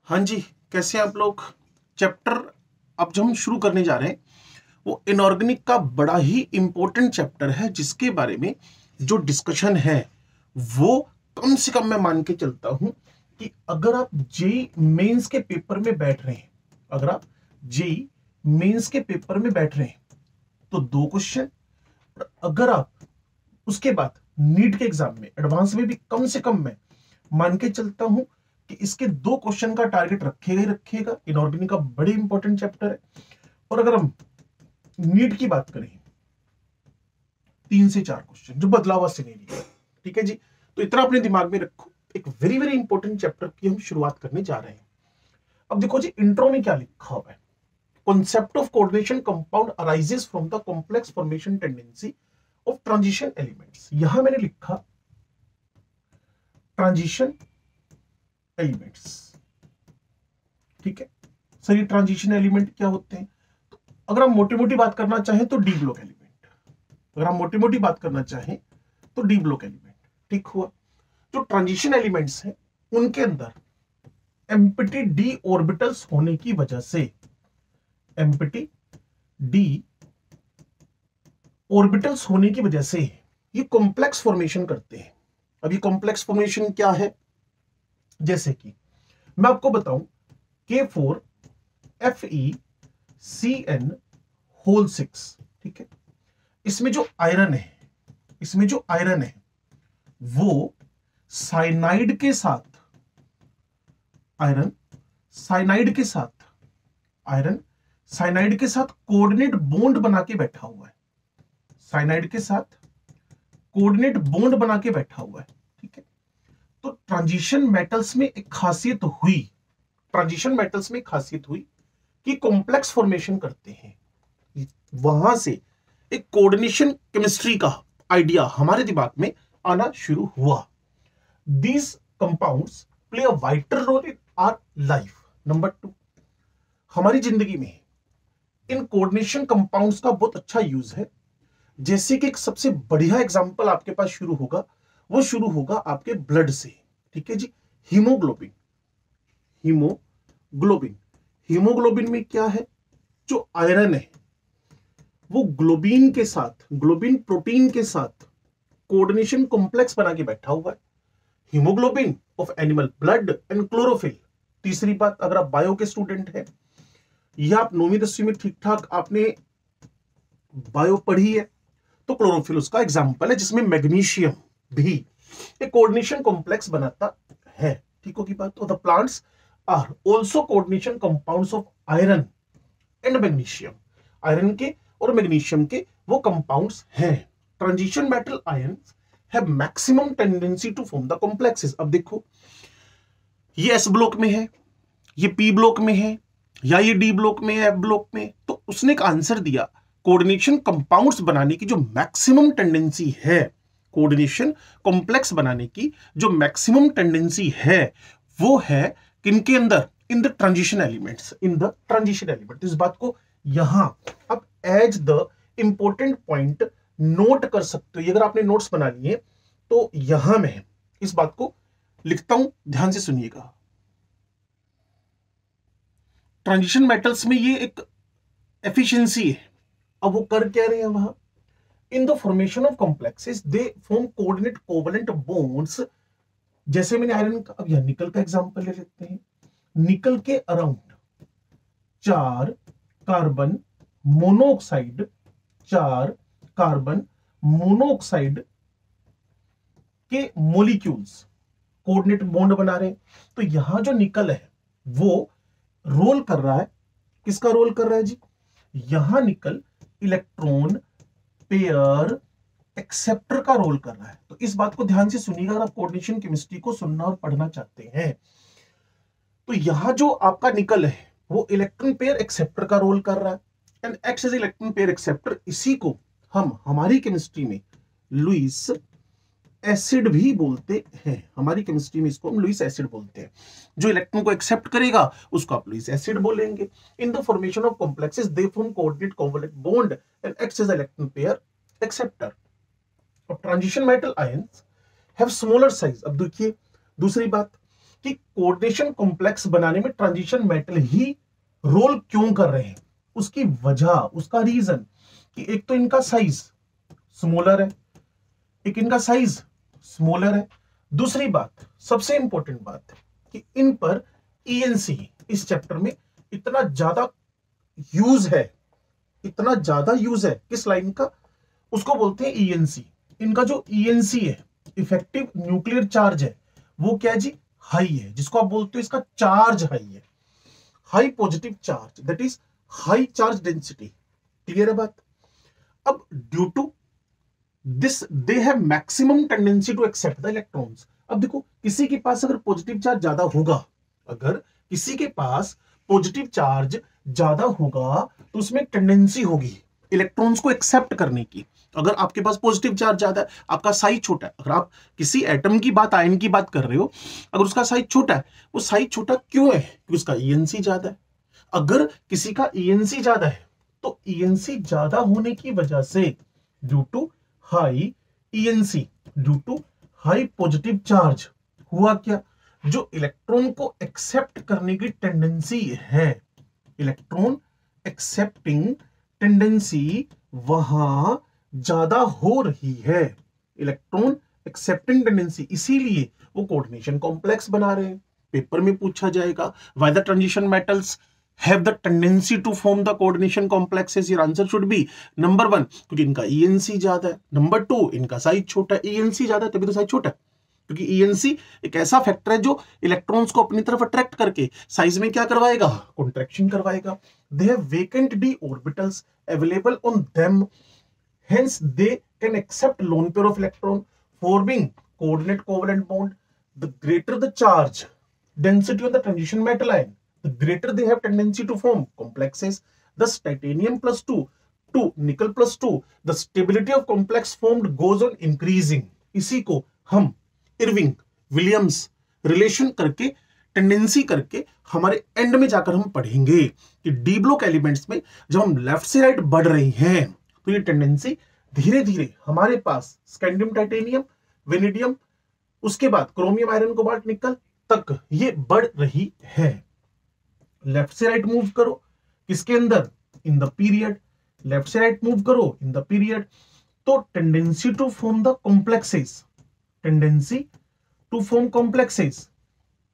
हाँ जी, कैसे हैं आप लोग। चैप्टर अब जो हम शुरू करने जा रहे हैं वो इनऑर्गेनिक का बड़ा ही इंपॉर्टेंट चैप्टर है, जिसके बारे में जो डिस्कशन है वो कम से कम मैं मान के चलता हूं कि अगर आप जेई मेंस के पेपर में बैठ रहे हैं, अगर आप जेई मेंस के पेपर में बैठ रहे हैं तो 2 क्वेश्चन, अगर आप उसके बाद नीट के एग्जाम में एडवांस में भी कम से कम मैं मान के चलता हूं कि इसके 2 क्वेश्चन का टारगेट रखेगा ही रखेगा। इनऑर्गेनिक का बड़ी इंपॉर्टेंट चैप्टर है। और अगर हम नीट की बात करें, 3 से 4 क्वेश्चन जो बदला हुआ सिनेरियो है, ठीक है जी। तो इतना अपने दिमाग में रखो, एक वेरी वेरी इंपॉर्टेंट चैप्टर की हम शुरुआत करने जा रहे हैं। अब देखो जी, इंट्रो में क्या लिखा हुआ है। concept of coordination compound arises from the complex formation tendency of transition elements। यहां मैंने लिखा ट्रांजिशन एलिमेंट्स, ठीक है सर। ये ट्रांजिशन एलिमेंट क्या होते हैं? तो अगर हम मोटी मोटी बात करना चाहें तो डी ब्लॉक एलिमेंट, अगर हम मोटी मोटी बात करना चाहें तो डी ब्लॉक एलिमेंट, ठीक हुआ। जो ट्रांजिशन एलिमेंट्स हैं उनके अंदर एम्प्टी डी ऑर्बिटल्स होने की वजह से, एम्प्टी डी ऑर्बिटल्स होने की वजह से ये कॉम्प्लेक्स फॉर्मेशन करते हैं। अब ये कॉम्प्लेक्स फॉर्मेशन क्या है? जैसे कि मैं आपको बताऊं, K4FeCN6, ठीक है। इसमें जो आयरन है, इसमें जो आयरन है वो साइनाइड के साथ, आयरन साइनाइड के साथ, आयरन साइनाइड के साथ कोऑर्डिनेट बॉन्ड बना के बैठा हुआ है, साइनाइड के साथ कोऑर्डिनेट बॉन्ड बना के बैठा हुआ है, ठीक है। तो ट्रांजिशन मेटल्स में एक खासियत हुई, ट्रांजिशन मेटल्स में एक खासियत हुई कि कॉम्प्लेक्स फॉर्मेशन करते हैं। वहां से एक कोऑर्डिनेशन केमिस्ट्री का आइडिया हमारे दिमाग में आना शुरू हुआ। These compounds play a vital role in our life. Number 2, हमारी जिंदगी में इन कोऑर्डिनेशन कंपाउंड्स का बहुत अच्छा यूज है। जैसे कि एक सबसे बढ़िया एग्जांपल आपके पास शुरू होगा, वो शुरू होगा आपके ब्लड से, ठीक है जी। हीमोग्लोबिन, हीमोग्लोबिन, हीमोग्लोबिन में क्या है? जो आयरन है वो ग्लोबिन के साथ, ग्लोबिन प्रोटीन के साथ कोऑर्डिनेशन कॉम्प्लेक्स बना के बैठा हुआ है। Haemoglobin of animal blood and chlorophyll. तीसरी बात, अगर आप बायो के स्टूडेंट हैं या आप 9वीं 10वीं में ठीक ठाक आपने बायो पढ़ी है, तो क्लोरोफिल उसका एग्जाम्पल है, जिसमें मैग्नीशियम भी एक कोऑर्डिनेशन कॉम्प्लेक्स बनाता है, ठीक होगी बात। तो the plants are also coordination compounds of iron and magnesium. Iron के और मैग्नीशियम के वो कंपाउंड्स हैं। Transition metal ions have maximum tendency to form the complexes. अब देखो, ये एस ब्लॉक में है, ये पी ब्लॉक में है, या ये डी ब्लॉक में है, एफ ब्लॉक में। तो उसने एक आंसर दिया, कोऑर्डिनेशन कंपाउंड्स बनाने की जो मैक्सिमम टेंडेंसी है, कोऑर्डिनेशन कॉम्प्लेक्स बनाने की जो मैक्सिमम टेंडेंसी है वो है किनके अंदर? In the transition elements, in the transition element. इस बात को यहां अब as the important point note कर सकते हो। अगर आपने नोट्स बना लिए तो यहां मैं इस बात को लिखता हूं, ध्यान से सुनिएगा। ट्रांजिशन मेटल्स में ये एक एफिशिएंसी है। अब वो कर क्या रहे हैं वहां? इन the formation of complexes they form coordinate covalent bonds. जैसे मैंने आयरन का, अब यह निकल का एग्जांपल ले लेते हैं। निकल के around 4 carbon monoxide, 4 carbon monoxide के मॉलिक्यूल्स कोऑर्डिनेट बॉन्ड बना रहे हैं। तो यहां जो निकल है वो रोल कर रहा है, किसका रोल कर रहा है जी? यहां निकल इलेक्ट्रॉन पेयर एक्सेप्टर का रोल कर रहा है। तो इस बात को ध्यान से सुनिएगा अगर आप कोऑर्डिनेशन केमिस्ट्री को सुनना और पढ़ना चाहते हैं। तो यहां जो आपका निकल है वो इलेक्ट्रॉन पेयर एक्सेप्टर का रोल कर रहा है and acts as electron pair acceptor. इसी को हम हमारी केमिस्ट्री में लुईस एसिड भी बोलते हैं। हमारी केमिस्ट्री में इसको हम लुईस एसिड बोलते हैं। जो इलेक्ट्रॉन को एक्सेप्ट करेगा उसको आप लुईस एसिड बोलेंगे। In the formation of complexes they form coordinate covalent bond and acts as electron pair acceptor. और transition metal ions have smaller size. अब देखिए दूसरी बात कि कोऑर्डिनेशन कॉम्प्लेक्स बनाने में ट्रांजिशन मेटल ही रोल क्यों कर रहे हैं। उसकी वजह, उसका रीजन कि एक तो इनका साइज स्मॉलर है, एक इनका साइज स्मॉलर है। दूसरी बात, सबसे इंपॉर्टेंट बात कि इन पर ईएनसी इस चैप्टर में इतना ज्यादा यूज है, इतना ज्यादा यूज है किस लाइन का, उसको बोलते हैं ईएनसी। इनका जो ईएनसी है, इफेक्टिव न्यूक्लियर चार्ज है, वो क्या है जी, हाई है, जिसको आप बोलते हो इसका चार्ज हाई है, high positive charge, that is high charge density. Clear है बात। अब due to this they have maximum tendency to accept the electrons. अब देखो, किसी के पास अगर पॉजिटिव चार्ज ज्यादा होगा, अगर किसी के पास पॉजिटिव चार्ज ज्यादा होगा तो उसमें टेंडेंसी होगी इलेक्ट्रॉन्स को एक्सेप्ट करने की। अगर आपके पास पॉजिटिव चार्ज ज्यादा है, आपका साइज छोटा है, अगर आप किसी एटम की बात, आयन की बात कर रहे हो, अगर उसका साइज छोटा है, वो साइज छोटा क्यों है, क्योंकि उसका ईएनसी ज्यादा है। अगर किसी का ईएनसी ज्यादा है तो ईएनसी ज्यादा होने की वजह से, due to high ENC, due to high positive charge, हुआ क्या, जो इलेक्ट्रॉन को एक्सेप्ट करने की टेंडेंसी है, इलेक्ट्रॉन एक्सेप्टिंग टेंडेंसी वहां ज्यादा हो रही है, इलेक्ट्रॉन एक्सेप्टिंग टेंडेंसी, इसीलिए वो कोऑर्डिनेशन कॉम्प्लेक्स बना रहे हैं। पेपर में पूछा जाएगा, why the transition metals have the tendency to form the coordination complexes, your answer should be number 1 क्योंकि इनका ENC ज्यादा है, नंबर 2 इनका साइज छोटा है, ENC ज्यादा है तभी तो साइज छोटा है, क्योंकि ENC एक ऐसा फैक्टर है जो इलेक्ट्रॉन्स को अपनी तरफ अट्रैक्ट करके साइज में क्या करवाएगा, कॉन्ट्रैक्शन करवाएगा। they have vacant d orbitals available on them, hence they can accept lone pair of electron forming coordinate covalent bond. The greater the charge density of the transition metal ion, the greater they have tendency to form complexes. Thus titanium plus 2 to nickel plus 2, the stability of complex formed goes on increasing. इसी को हम Irving Williams relation करके, tendency करके हमारे and में जाकर हम पढ़ेंगे कि डी ब्लॉक एलिमेंट्स में जब हम लेफ्ट से राइट बढ़ रहे हैं तो ये टेंडेंसी धीरे धीरे हमारे पास स्कैंडियम टाइटेनियम वेनेडियम, उसके बाद क्रोमियम आयरन कोबाल्ट निकल तक ये बढ़ रही है। लेफ्ट से राइट मूव करो किसके अंदर, इन द पीरियड, लेफ्ट से राइट मूव करो इन द पीरियड, तो tendency to form the complexes, tendency to form complexes,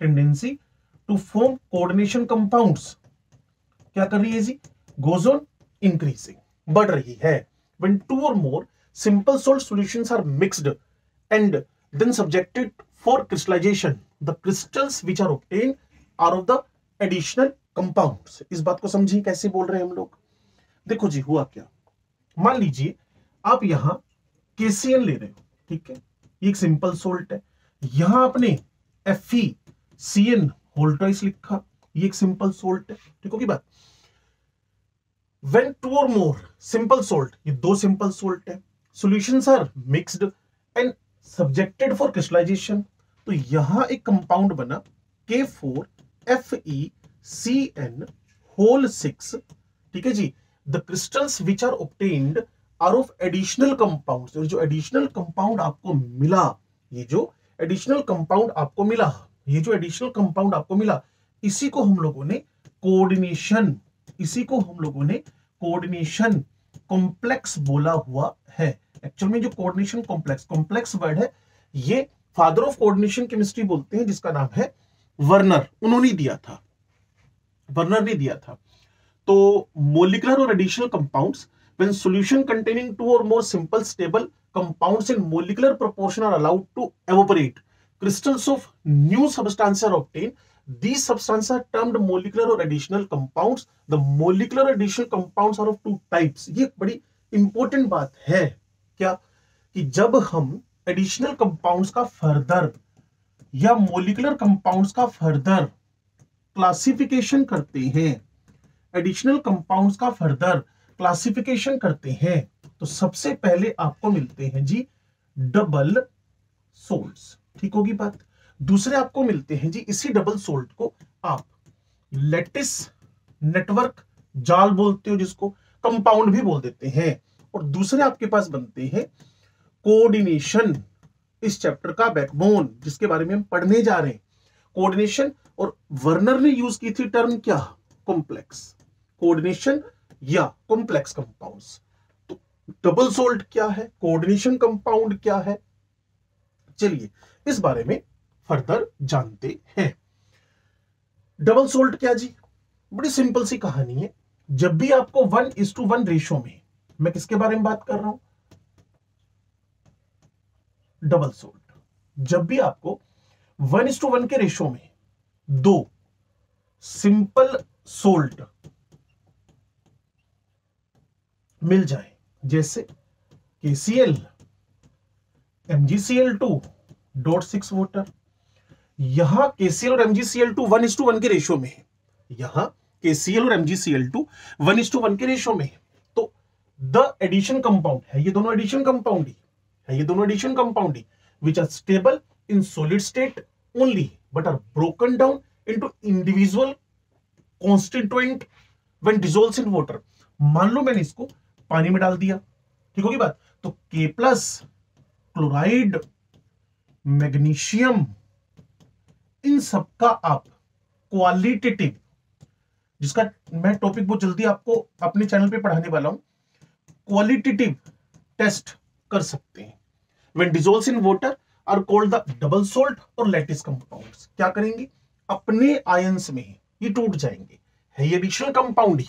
tendency to form coordination compounds क्या कर रही है जी, गोज ऑन इंक्रीजिंग, बढ़ रही है। When 2 or more simple salt solutions are mixed and then subjected for crystallization, the crystals which are obtained are of the additional compounds। इस बात को समझिए कैसे बोल रहे हैं हम लोग। देखो जी, हुआ क्या, मान लीजिए आप यहां KCl ले रहे हो, ठीक है, ये एक सिंपल सोल्ट है, यहां आपने FeCN होल ट्वाइस लिखा, ये एक सिंपल सोल्ट है, ठीक होगी बात। When 2 or more simple salt, ये 2 सिंपल सोल्ट है, solutions are mixed and subjected for crystallization, तो यहां एक कंपाउंड बना K4FeCN होल 6, ठीक है जी। The crystals which are obtained are of additional compounds, और जो एडिशनल कंपाउंड आपको मिला, ये जो एडिशनल कंपाउंड आपको मिला, ये जो एडिशनल कंपाउंड आपको मिला, इसी को हम लोगों ने कोऑर्डिनेशन, इसी को हम लोगों ने कोऑर्डिनेशन कॉम्प्लेक्स बोला हुआ है। एक्चुअल में जो कोऑर्डिनेशन कॉम्प्लेक्स, कॉम्प्लेक्स वर्ड है, ये फादर ऑफ कोऑर्डिनेशन केमिस्ट्री बोलते हैं, जिसका नाम है वर्नर, उन्होंने दिया था, वर्नर ने दिया था। तो मोलिकुलर और additional compounds when solution containing 2 or more simple stable compounds in molecular proportion are allowed to evaporate, crystals of new substances are obtained. These substances are termed molecular or additional compounds. The molecular additional compounds are of 2 types. ये बड़ी important बात है क्या, कि जब हम additional compounds का further या मोलिकुलर कंपाउंड्स का फर्दर क्लासिफिकेशन करते हैं, एडिशनल कंपाउंड्स का फर्दर क्लासिफिकेशन करते हैं, तो सबसे पहले आपको मिलते हैं जी डबल सोल्ट्स, ठीक होगी बात। दूसरे आपको मिलते हैं जी, इसी डबल सोल्ट को आप लैटिस नेटवर्क जाल बोलते हो, जिसको कंपाउंड भी बोल देते हैं। और दूसरे आपके पास बनते हैं कोऑर्डिनेशन, इस चैप्टर का बैकबोन, जिसके बारे में हम पढ़ने जा रहे हैं, कोऑर्डिनेशन, और वर्नर ने यूज की थी टर्म क्या, कॉम्प्लेक्स कोऑर्डिनेशन या कॉम्प्लेक्स कंपाउंड्स। तो डबल सोल्ट क्या है, कोऑर्डिनेशन कंपाउंड क्या है, चलिए इस बारे में फर्दर जानते हैं। डबल सोल्ट क्या जी, बड़ी सिंपल सी कहानी है। जब भी आपको 1:1 रेशो में, मैं किसके बारे में बात कर रहा हूं, डबल सोल्ट, जब भी आपको 1:1 के रेशो में दो सिंपल सोल्ट मिल जाए, जैसे KCl MgCl2.6 वाटर, यहां KCl और MgCl2 1:1 के रेशो में है, यहां KCl और MgCl2 1:1 के रेशो में है, तो द एडिशन कंपाउंड है, ये दोनों एडिशन कंपाउंड ही है, ये दोनों एडिशन कंपाउंड ही which are stable in solid state only but are broken down into individual constituent when dissolves in water. मान लो मैंने इसको पानी में डाल दिया, ठीक होगी बात, तो K+ क्लोराइड मैग्नीशियम, इन सबका आप क्वालिटेटिव, जिसका मैं टॉपिक बहुत जल्दी आपको अपने चैनल पे पढ़ाने वाला हूं, क्वालिटेटिव टेस्ट कर सकते हैं। When dissolves in water are called the double salt और लैटिस कंपाउंड्स। क्या करेंगे, अपने आयंस में ये टूट जाएंगे, है ये एडिशनल कंपाउंड ही,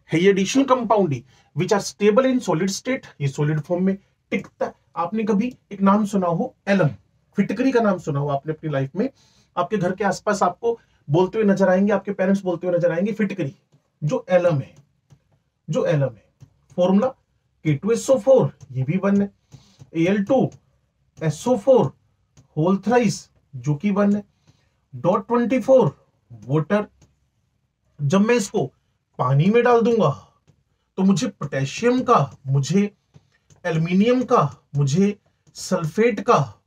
है ये एडिशनल कंपाउंड ही which are stable in solid state, ये सॉलिड फॉर्म में टिकता है। आपने कभी एक नाम सुना हो एलम, फिटकरी का नाम सुना हो आपने अपनी लाइफ में, आपके घर के आसपास आपको बोलते हुए नजर आएंगे, आपके पेरेंट्स बोलते हुए नजर आएंगे फिटकरी, जो एलम है, जो एलम है। फॉर्मूला K2SO4, ये भी 1 है, Al2SO4 होल थ्राइस, जो कि 1 है, .24 वाटर। जब मैं इसको पानी में डाल दूंगा तो मुझे पोटेशियम का, मुझे एल्यूमिनियम का, मुझे सल्फेट का,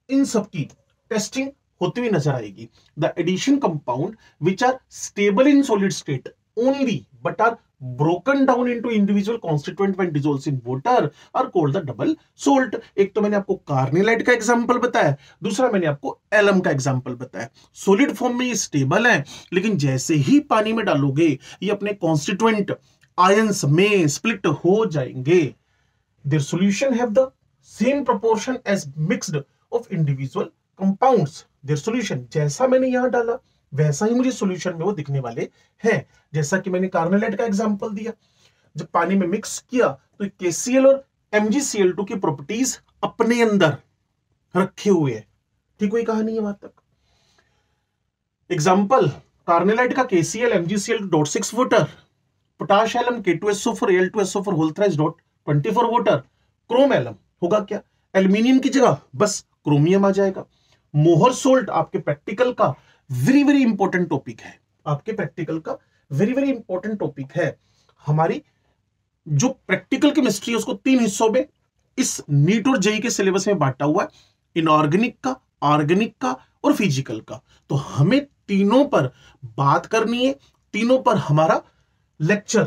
इन सब की टेस्टिंग होती हुई नजर आएगी। The addition compound which are stable in solid state only but are broken down into individual constituent when dissolves in water are called the double salt. एक तो मैंने आपको कार्नेलाइट का एग्जांपल बताया, दूसरा मैंने आपको एलम का एग्जांपल बताया। सॉलिड फॉर्म में ये स्टेबल है, लेकिन जैसे ही पानी में डालोगे ये अपने कॉन्स्टिट्यूएंट आयंस में स्प्लिट हो जाएंगे। Their solution have the same proportion as mixed of individual compounds. Their solution, जैसा मैंने यहां डाला वैसा ही मुझे सॉल्यूशन में वो दिखने वाले हैं। जैसा कि मैंने कार्नेलाइट का एग्जांपल दिया, जब पानी में मिक्स किया तो KCl और MgCl2 की प्रॉपर्टीज अपने अंदर रखे हुए हैं, ठीक हुई कहानी है वहां तक। एग्जांपल कार्नेलाइट का KCl MgCl2.6 water, potash alum K2SO4 Al2SO4 whole thrice .24 water, chrome alum होगा क्या, एल्यूमिनियम की जगह बस क्रोमियम आ जाएगा। मोहर सोल्ट आपके प्रैक्टिकल का वेरी वेरी इंपॉर्टेंट टॉपिक है, आपके प्रैक्टिकल का वेरी वेरी इंपॉर्टेंट टॉपिक है। हमारी जो प्रैक्टिकल केमिस्ट्री है उसको 3 हिस्सों में इस नीट और जेईई के सिलेबस में बांटा हुआ है, इनऑर्गेनिक का, ऑर्गेनिक का और फिजिकल का। तो हमें तीनों पर बात करनी है, तीनों पर हमारा लेक्चर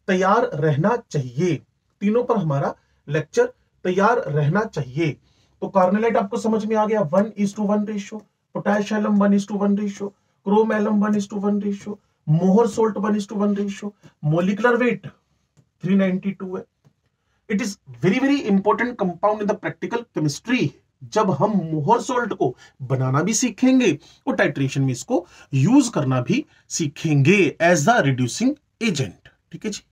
तैयार रहना चाहिए, तीनों पर हमारा लेक्चर तैयार रहना चाहिए। तो कार्नेलाइट आपको समझ में आ गया, 1:1 ratio, potash alum 1:1 ratio, chrome alum 1:1 ratio, Mohr salt 1:1 ratio, molecular weight 392 है। It is very very important compound in the practical chemistry. जब हम मोहर सोल्ट को बनाना भी सीखेंगे और टाइट्रेशन में इसको यूज करना भी सीखेंगे एज द रिड्यूसिंग एजेंट, ठीक है जी।